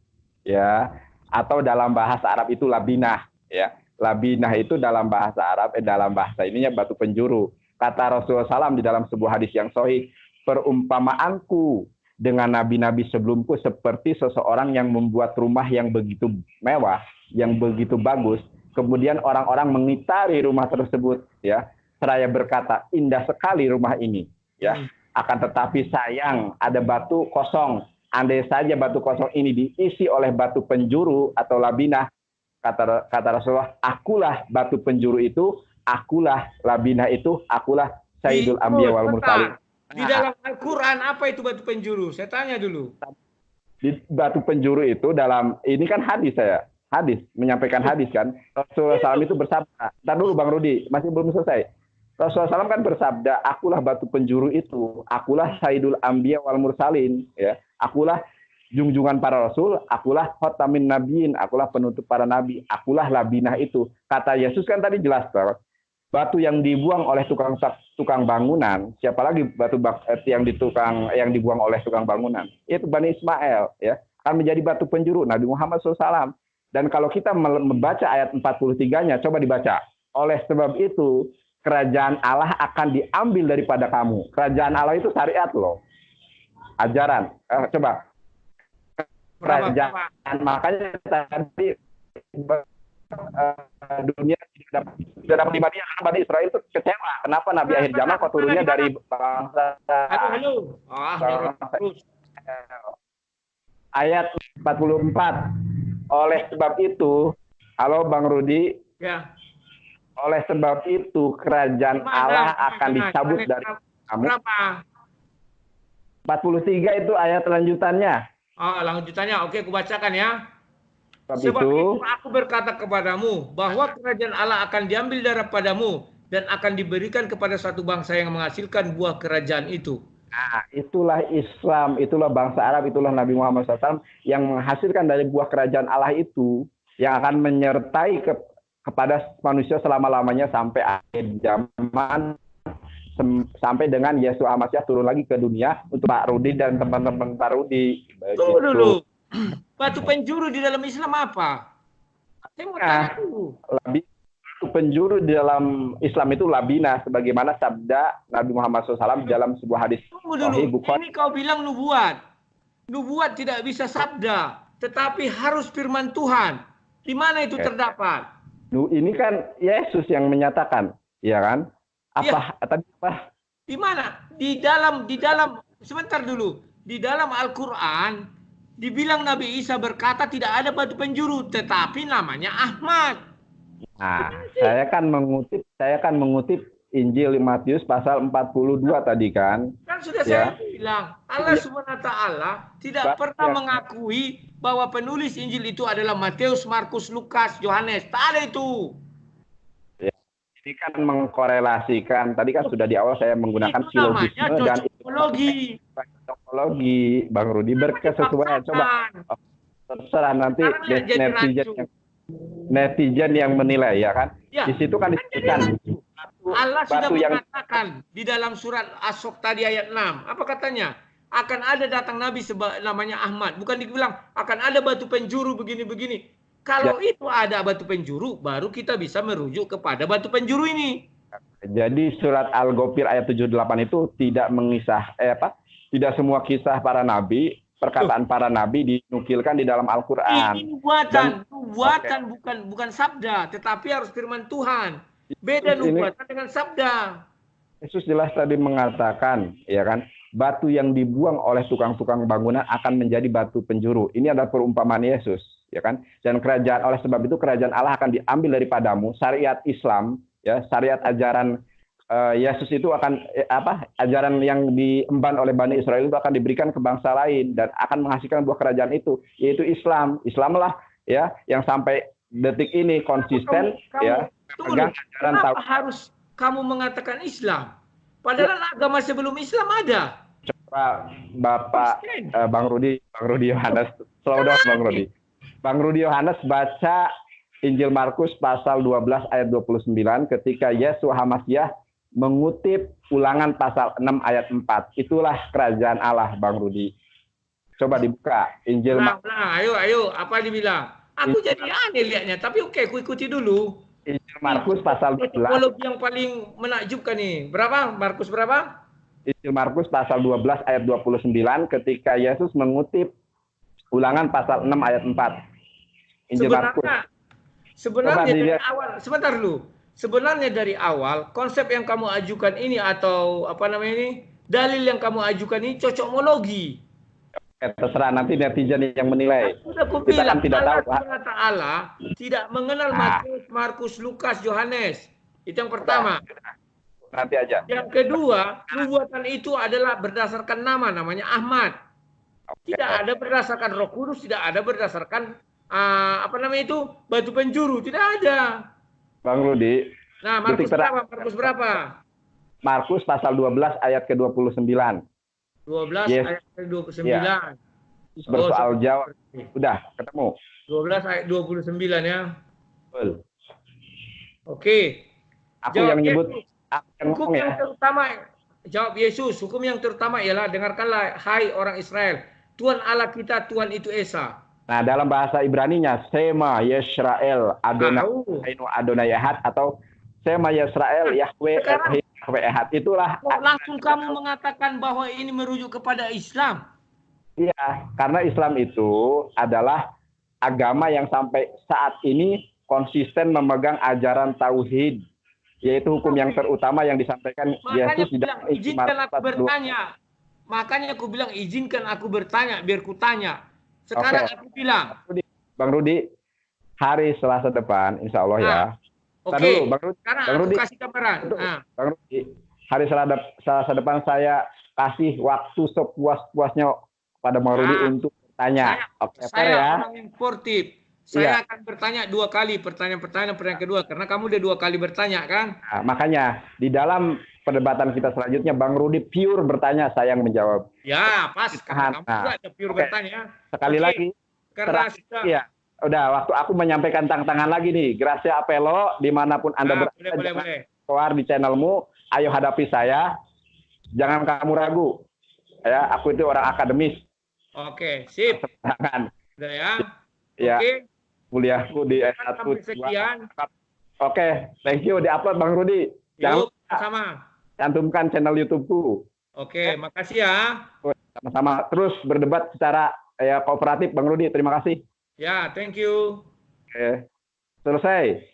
ya. Atau dalam bahasa Arab itu labinah, ya. Labinah itu dalam bahasa Arab, dalam bahasa ininya batu penjuru. Kata Rasulullah SAW di dalam sebuah hadis yang sahih, perumpamaanku dengan nabi-nabi sebelumku seperti seseorang yang membuat rumah yang begitu mewah, yang begitu bagus, kemudian orang-orang mengitari rumah tersebut, ya, seraya berkata, indah sekali rumah ini, ya. Akan tetapi sayang, ada batu kosong. Andai saja batu kosong ini diisi oleh batu penjuru atau labinah, kata Rasulullah, akulah batu penjuru itu, akulah labinah itu, akulah Sayyidul Anbiya wal Mursalin. Di dalam Al-Quran apa itu batu penjuru? Saya tanya dulu. Di batu penjuru itu dalam, ini kan hadis menyampaikan hadis kan. Rasulullah SAW itu bersabda. Ntar dulu Bang Rudi, masih belum selesai. Rasulullah SAW kan bersabda, akulah batu penjuru itu, akulah Sayyidul Anbiya wal Mursalin, ya. Akulah junjungan para rasul, akulah khotamin nabiin, akulah penutup para nabi, akulah labinah itu. Kata Yesus kan tadi jelas, batu yang dibuang oleh tukang bangunan, siapa lagi batu yang dibuang oleh tukang bangunan? Itu Bani Ismail, ya, akan menjadi batu penjuru Nabi Muhammad SAW. Dan kalau kita membaca ayat 43-nya, coba dibaca. Oleh sebab itu, kerajaan Allah akan diambil daripada kamu. Kerajaan Allah itu syariat loh. Ajaran. Coba. Kerajaan. Makanya tadi dunia tidak dapat dimatikan karena Bani Israel itu kecewa. Kenapa Nabi akhir zaman kok turunnya dari bangsa. Ayat 44. Oleh sebab itu, halo Bang Rudi. Ya. Oleh sebab itu kerajaan Allah akan dicabut dari kamu. Berapa? 43 itu ayat lanjutannya. Oh, lanjutannya. Oke, aku bacakan ya. Sebab itu aku berkata kepadamu bahwa kerajaan Allah akan diambil daripadamu dan akan diberikan kepada satu bangsa yang menghasilkan buah kerajaan itu. Nah, itulah Islam, itulah bangsa Arab, itulah Nabi Muhammad SAW yang menghasilkan dari buah kerajaan Allah itu, yang akan menyertai kepada manusia selama-lamanya sampai akhir zaman, sampai dengan Yesus Al-Masih turun lagi ke dunia untuk Pak Rudi dan teman-teman Pak Rudi. Tunggu dulu. Batu penjuru di dalam Islam apa? Saya mau tanya dulu. Batu penjuru di dalam Islam itu labina, sebagaimana sabda Nabi Muhammad SAW dalam sebuah hadis. Tunggu dulu. Ini kau bilang nubuat. Nubuat tidak bisa sabda, tetapi harus firman Tuhan. Di mana itu terdapat? Ini kan Yesus yang menyatakan, ya kan? Apa? Ya. Tadi apa? Di mana? Di dalam sebentar dulu. Di dalam Al-Qur'an dibilang Nabi Isa berkata tidak ada batu penjuru, tetapi namanya Ahmad. Nah, saya kan mengutip Injil Matius pasal 42 tadi kan. Kan sudah saya bilang, Allah SWT tidak pernah mengakui bahwa penulis Injil itu adalah Matius, Markus, Lukas, Yohanes. Tak ada itu. Ya, ini kan mengkorelasikan. Tadi kan sudah di awal saya menggunakan silogisme dan cocokologi. Bang Rudi berkesesuaian. Coba terserah nanti netizen yang menilai, ya kan? Ya, di situ kan disebutkan Allah sudah mengatakan di dalam surat As-Sof tadi ayat 6. Apa katanya? Akan ada datang Nabi namanya Ahmad. Bukan dibilang akan ada batu penjuru begini-begini. Kalau itu ada batu penjuru, baru kita bisa merujuk kepada batu penjuru ini. Jadi surat Al-Ghafir ayat 78 itu tidak mengisah tidak semua kisah para nabi, perkataan para nabi dinukilkan di dalam Al-Qur'an. Ini buatan bukan sabda, tetapi harus firman Tuhan. Beda nubuatan dengan sabda. Yesus jelas tadi mengatakan, ya kan, batu yang dibuang oleh tukang-tukang bangunan akan menjadi batu penjuru. Ini adalah perumpamaan Yesus, ya kan? Dan kerajaan, oleh sebab itu kerajaan Allah akan diambil daripadamu. Syariat Islam, ya, syariat ajaran Yesus itu akan ajaran yang diemban oleh Bani Israel itu akan diberikan ke bangsa lain dan akan menghasilkan buah kerajaan itu, yaitu Islam. Islamlah ya yang sampai detik ini konsisten pegang ajaran. Kenapa harus kamu mengatakan Islam? Padahal agama sebelum Islam ada. Coba Bapak Bang Rudi Yohanes, slow down Bang Rudi. Bang Rudi Yohanes baca Injil Markus pasal 12 ayat 29 ketika Yesus Hamasyah mengutip Ulangan pasal 6 ayat 4. Itulah kerajaan Allah, Bang Rudi. Coba dibuka Injil Markus. Ayo, apa dibilang? Aku jadi aneh lihatnya, tapi oke, aku ikuti dulu. Injil Markus pasal 12. Kalau yang paling menakjubkan nih, berapa? Markus berapa? Injil Markus pasal 12 ayat 29 ketika Yesus mengutip Ulangan pasal 6 ayat 4. Injil Markus. Sebenarnya dari awal, sebentar dulu. Sebenarnya dari awal konsep yang kamu ajukan ini atau dalil yang kamu ajukan ini cocokmologi. Terserah nanti netizen yang menilai. Sudah aku bilang Allah tidak mengenal Matius, Markus, Lukas, Yohanes. Itu yang pertama. Nanti aja. Yang kedua, nubuatan itu adalah berdasarkan namanya Ahmad. Tidak ada berdasarkan Roh Kudus, tidak ada berdasarkan batu penjuru, tidak ada. Bang Rudi. Nah, Markus berapa? Markus pasal 12 ayat ke-29. 12 ayat ke-29. Ya. Bersoal jawab. Udah, ketemu. 12 ayat 29 ya. Betul. Oke. Aku yang nyebut. Hukum yang terutama, jawab Yesus. Hukum yang terutama ialah, dengarkanlah hai orang Israel. Tuhan Allah kita, Tuhan itu Esa. Nah, dalam bahasa Ibraninya Shema Yisrael Adonai Adonai Ahad atau Sema Yisrael Yahweh Ehad. Itulah. Langsung kamu mengatakan bahwa ini merujuk kepada Islam. Iya, karena Islam itu adalah agama yang sampai saat ini konsisten memegang ajaran tauhid, yaitu hukum yang terutama yang disampaikan Yesus di dalam Injil. Makanya aku bilang izinkan aku bertanya biar ku tanya. Sekarang aku bilang, Bang Rudi, hari Selasa depan, insya Allah ya. Oke. Sekarang aku kasih gambaran. Bang Rudi, hari Selasa depan saya kasih waktu sepuas-puasnya pada Bang Rudi untuk bertanya. Saya orang yang sportif. Saya akan bertanya 2 kali pertanyaan kedua karena kamu udah 2 kali bertanya kan? Nah, makanya di dalam perdebatan kita selanjutnya Bang Rudi pure bertanya, saya yang menjawab. Ya, pas. Karena kamu juga ada pure bertanya. Sekali lagi. Karena udah waktu aku menyampaikan tantangan lagi nih. Gracia Apelo dimanapun Anda berada, boleh. Keluar di channelmu, ayo hadapi saya. Jangan kamu ragu. Ya, aku itu orang akademis. Oke, sip. Udah ya. Ya. Oke. Kuliahku di S1. Oke, thank you. Di-upload Bang Rudi. Jangan sama. Cantumkan channel YouTube-ku. Oke, makasih ya. Sama-sama. Terus berdebat secara kooperatif Bang Rudi. Terima kasih. Ya, thank you. Oke. Selesai.